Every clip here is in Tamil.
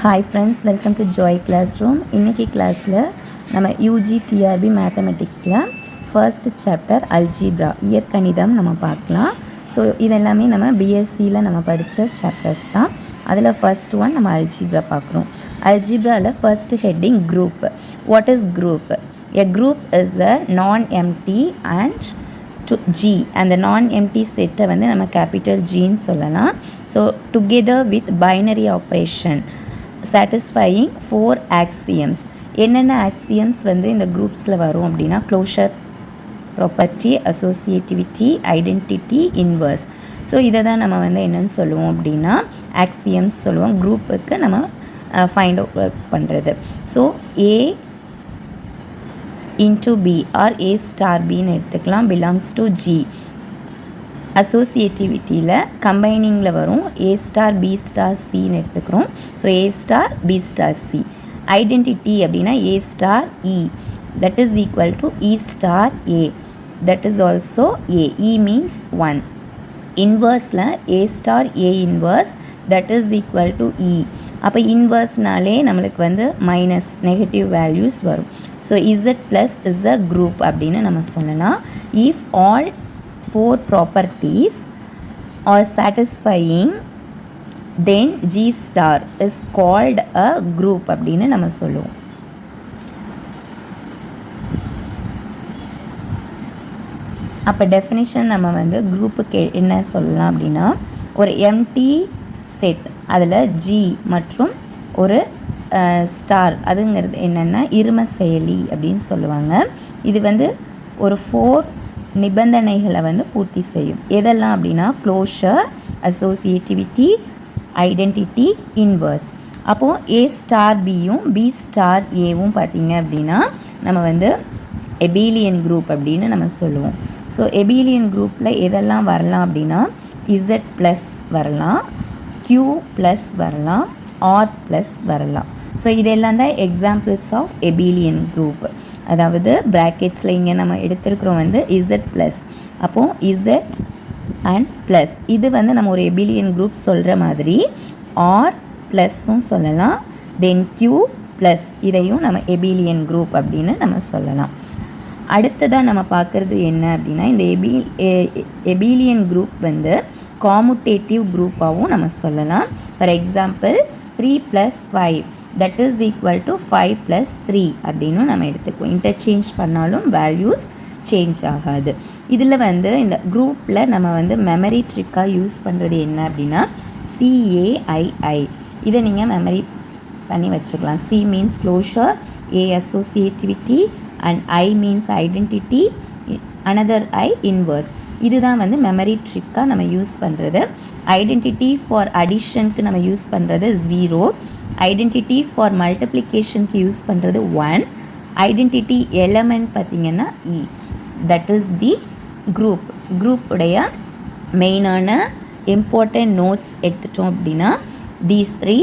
Hi friends, welcome to joy class room. இன்றைக்கி கிளாஸில் நம்ம யூஜி டிஆர்பி மேத்தமெட்டிக்ஸில் ஃபர்ஸ்ட் சாப்டர் அல்ஜீப்ரா இயற்கணிதம் நம்ம பார்க்கலாம். ஸோ இதெல்லாமே நம்ம பிஎஸ்சியில் நம்ம படித்த சாப்டர்ஸ் தான். அதில் ஃபர்ஸ்ட் ஒன் நம்ம அல்ஜீப்ரா பார்க்குறோம். அல்ஜீப்ராவில் first heading group. What is group? A group is a non empty and G and the non-empty செட்டை வந்து நம்ம கேபிட்டல் ஜின்னு சொல்லலாம். So together with binary operation satisfying 4 axioms. என்னென்ன ஆக்சியம்ஸ் வந்து இந்த குரூப்ஸில் வரும் அப்படின்னா closure, property, associativity, identity, inverse. So இதை தான் நம்ம வந்து என்னென்னு சொல்லுவோம் அப்படின்னா ஆக்சியம்ஸ் சொல்லுவோம். குரூப்புக்கு நம்ம ஃபைண்ட் அவுட் பண்ணுறது. So A into B or A star Bன்னு எடுத்துக்கலாம், belongs to G. அசோசியேட்டிவிட்டியில் கம்பைனிங்கில் வரும் A ஸ்டார் B ஸ்டார் Cன்னு எடுத்துக்கிறோம். So A star B star C. Identity அப்படின்னா A star E, that is equal to E star A, that is also A. E means 1. இன்வர்ஸில் A star A inverse, that is equal to E. அப்போ இன்வர்ஸ்னாலே நம்மளுக்கு வந்து மைனஸ் நெகட்டிவ் வேல்யூஸ் வரும். So Z plus is a group அப்படின்னு நம்ம சொல்லலாம். If all 4 properties R satisfying then G star is called a group அப்படின்னு நம்ம சொல்லுவோம். அப்போ டெஃபினிஷன் நம்ம வந்து குரூப்புக்கு என்ன சொல்லலாம் அப்படின்னா, ஒரு எம்டி செட், அதில் G மற்றும் ஒரு ஸ்டார், அதுங்கிறது என்னென்னா இரும செயலி அப்படின்னு சொல்லுவாங்க. இது வந்து ஒரு 4 நிபந்தனைகளை வந்து பூர்த்தி செய்யும். எதெல்லாம் அப்படின்னா க்ளோஷர், அசோசியேட்டிவிட்டி, ஐடென்டிட்டி, இன்வர்ஸ். அப்போது A ஸ்டார் Bயும் B ஸ்டார் Aவும் பார்த்திங்க அப்படின்னா நம்ம வந்து எபீலியன் குரூப் அப்படின்னு நம்ம சொல்லுவோம். ஸோ எபீலியன் குரூப்பில் எதெல்லாம் வரலாம் அப்படின்னா Z ப்ளஸ் வரலாம், Q ப்ளஸ் வரலாம், R ப்ளஸ் வரலாம். ஸோ இதெல்லாம் தான் எக்ஸாம்பிள்ஸ் ஆஃப் எபீலியன் குரூப். அதாவது ப்ராக்கெட்ஸில் இங்கே நம்ம எடுத்துருக்கிறோம் வந்து Z ப்ளஸ், அப்போது Z அண்ட் ப்ளஸ், இது வந்து நம்ம ஒரு எபீலியன் குரூப் சொல்கிற மாதிரி R ப்ளஸ்ஸும் சொல்லலாம். தென் Q ப்ளஸ், இதையும் நம்ம எபீலியன் குரூப் அப்படின்னு நம்ம சொல்லலாம். அடுத்ததாக நம்ம பார்க்குறது என்ன அப்படின்னா, இந்த எபீலியன் குரூப் வந்து காமுட்டேட்டிவ் குரூப்பாகவும் நம்ம சொல்லலாம். For example 3 + 5 that is equal to 5 + 3 அப்படின்னு நம்ம எடுத்துக்குவோம். இன்டர்சேஞ்ச் பண்ணாலும் வேல்யூஸ் சேஞ்ச் ஆகாது. இதில் வந்து இந்த குரூப்பில் நம்ம வந்து மெமரி ட்ரிக்காக யூஸ் பண்ணுறது என்ன அப்படின்னா CAII. இதை நீங்கள் மெமரி பண்ணி வச்சுக்கலாம். C means closure, A associativity and I means identity, another I inverse. இதுதான் வந்து மெமரி ட்ரிக்காக நம்ம யூஸ் பண்ணுறது. ஐடென்டிட்டி ஃபார் அடிஷனுக்கு நம்ம யூஸ் பண்ணுறது 0, ஐடென்டிட்டி ஃபார் மல்டிப்ளிகேஷனுக்கு யூஸ் பண்ணுறது 1, ஐடென்டிட்டி எலமெண்ட் பார்த்திங்கன்னா E. That is the group. குரூப்புடைய மெயினான இம்பார்ட்டன்ட் நோட்ஸ் எடுத்துட்டோம் அப்படின்னா தீஸ் 3.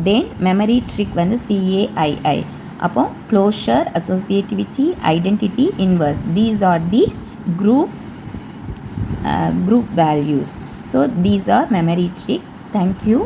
தென் மெமரி ட்ரிக் வந்து CAII. அப்போ closure, associativity, identity, inverse, these are the group values. So these are memory trick. Thank you.